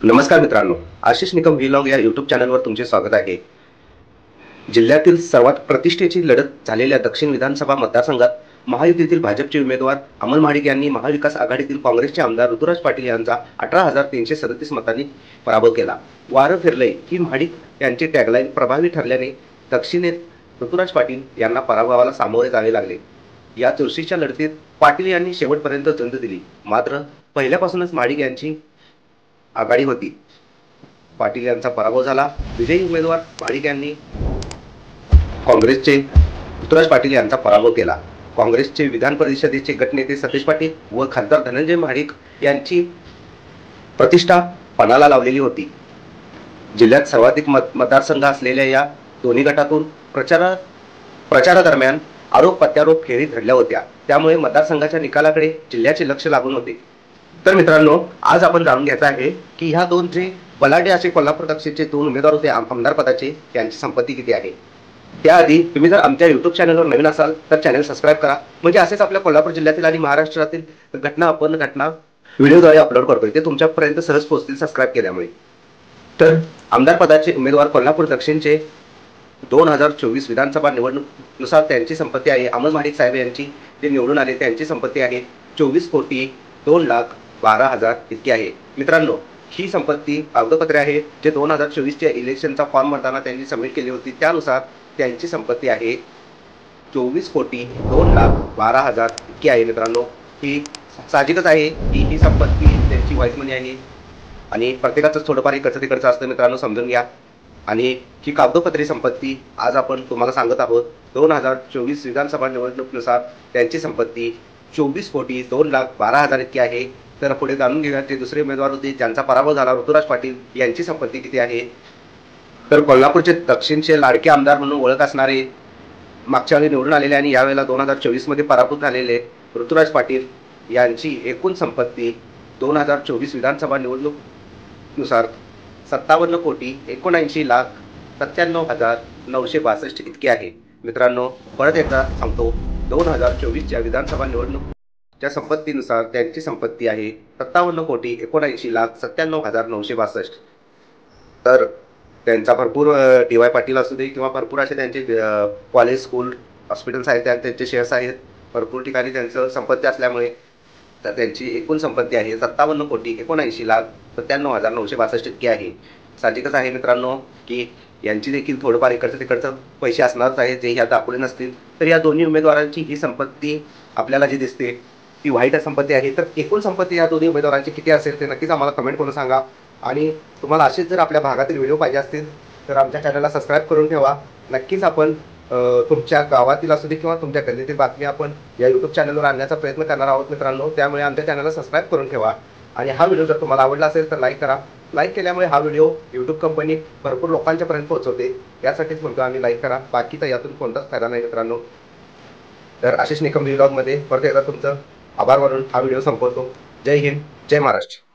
नमस्कार मित्रांनो, आशिष निकम व्लॉग या यूट्यूब चॅनलवर तुमचे स्वागत आहे. जिल्ह्यातील सर्वात प्रतिष्ठेची लढत झालेल्या दक्षिण विधानसभा मतदारसंघात महायुतीतील भाजपचे उमेदवार अमल महाडिक यांनी महाविकास आघाडीतील काँग्रेसचे आमदार ऋतुराज पाटील यांचा 18,337 मतांनी पराभव केला. वारं फिरलंय ही महाडिक यांची टॅगलाईन प्रभावी ठरल्याने दक्षिणेत ऋतुराज पाटील यांना पराभवाला सामोरे जावे लागले. या चुरशीच्या लढतीत पाटील यांनी शेवटपर्यंत झुंज दिली. मात्र पहिल्यापासूनच महाडिक यांची आघाडी होती. पाटील यांचा पराभव झाला. विजयी उमेदवार महाडिक यांनी काँग्रेसचे ऋतुराज पाटील यांचा पराभव केला. काँग्रेसचे विधान परिषदेचे गटनेते सतीश पाटील व खासदार धनंजय महाडिक यांची प्रतिष्ठा पणाला लावलेली होती. जिल्ह्यात सर्वाधिक मतदारसंघ असलेल्या या दोन्ही गटातून प्रचारादरम्यान आरोप प्रत्यारोप खेळी घडल्या होत्या. त्यामुळे मतदारसंघाच्या निकालाकडे जिल्ह्याचे लक्ष लागून होते. तर मित्रांनो, आज आपण जाणून घ्यायचं आहे की ह्या दोन जे बलाढ्य असे कोल्हापूर दक्षिणचे दोन उमेदवार होते आमदार पदाचे, त्यांची संपत्ती किती आहे. त्याआधी तुम्ही जर आमच्या युट्यूब चॅनलवर नवीन असाल तर चॅनल सबस्क्राईब करा. म्हणजे असेच आपल्या कोल्हापूर जिल्ह्यातील आणि महाराष्ट्रातील घटना व्हिडिओद्वारे अपलोड करतोय, ते तुमच्यापर्यंत सहज पोहोचतील सबस्क्राईब केल्यामुळे. तर आमदार पदाचे उमेदवार कोल्हापूर दक्षिणचे 2024 विधानसभा निवडणुकीनुसार त्यांची संपत्ती आहे. अमल महाडिक साहेब यांची जे निवडून आले त्यांची संपत्ती आहे 24,02,12,000 इतकी आहे. मित्रांनो, ही संपत्ती कागदपत्रे आहे जे 2024च्या इलेक्शनचा फॉर्म भरताना त्यांनी सबमिट केली होती. त्यानुसार त्यांची संपत्ती आहे 24,02,12,000 इतकी आहे. मित्रांनो, ही साहजिकच आहे की ही संपत्ती त्यांची वाईट मनी आहे आणि प्रत्येकाचं थोडंफार इकडचं तिकडचं असतं. मित्रांनो, समजून घ्या. आणि ही कागदोपत्री संपत्ती आज आपण तुम्हाला सांगत आहोत. 2024 विधानसभा निवडणुकीनुसार त्यांची संपत्ती 24,02,12,000 इतकी आहे. तर पुढे जाणून घेऊया ते दुसरे उमेदवार होते ज्यांचा पराभव झाला, ऋतुराज पाटील यांची संपत्ती किती आहे. तर कोल्हापूरचे दक्षिणचे लाडके आमदार म्हणून ओळख असणारे, मागच्या वेळी निवडून आलेले आणि यावेळेला 2024 मध्ये पराभूत झालेले ऋतुराज पाटील यांची एकूण संपत्ती 2024 विधानसभा निवडणुकीनुसार 57,79,97,962 इतकी आहे. मित्रांनो, परत एकदा सांगतो, 2024च्या विधानसभा निवडणुकीच्या संपत्तीनुसार त्यांची संपत्ती आहे 57,79,97,962. तर त्यांचा भरपूर डी.वाय. पाटील असू दे किंवा भरपूर असे त्यांचे कॉलेज, स्कूल, हॉस्पिटल्स आहेत, त्यांचे शेअर्स आहेत. भरपूर ठिकाणी त्यांचं संपत्ती असल्यामुळे तर त्यांची एकूण संपत्ती आहे 57,79,97,962 इतकी आहे. साहजिकच आहे मित्रांनो की यांची देखील थोडंफार इकडचं तिकडचं पैसे असणारच आहे जे ह्या दाखवले नसतील. तर या दोन्ही उमेदवारांची ही संपत्ती आपल्याला जी दिसते ती वाईट संपत्ती आहे. तर एकूण संपत्ती या दोन्ही उमेदवारांची किती असेल ते नक्कीच आम्हाला कमेंट करून सांगा. आणि तुम्हाला असेच जर आपल्या भागातील व्हिडिओ पाहिजे असतील तर आमच्या चॅनलला सबस्क्राईब करून ठेवा. नक्कीच आपण तुमच्या गावातील असू दे किंवा तुमच्या गल्लीतील बातमी आपण या यूट्यूब चॅनलवर आणण्याचा प्रयत्न करणार आहोत मित्रांनो. त्यामुळे आमच्या चॅनलला सबस्क्राईब करून ठेवा. आणि हा व्हिडिओ जर तुम्हाला आवडला असेल तर लाईक करा. लाईक केल्यामुळे हा व्हिडिओ यूट्यूब कंपनी भरपूर लोकांच्यापर्यंत पोहोचवते. यासाठीच म्हणतो आम्ही, लाईक करा. बाकीचा यातून कोणताच फायदा नाही मित्रांनो. तर आशिष निकम व्लॉगमध्ये परत एकदा तुमचं आभार मानून हा व्हिडिओ संपवतो. जय हिंद, जय महाराष्ट्र.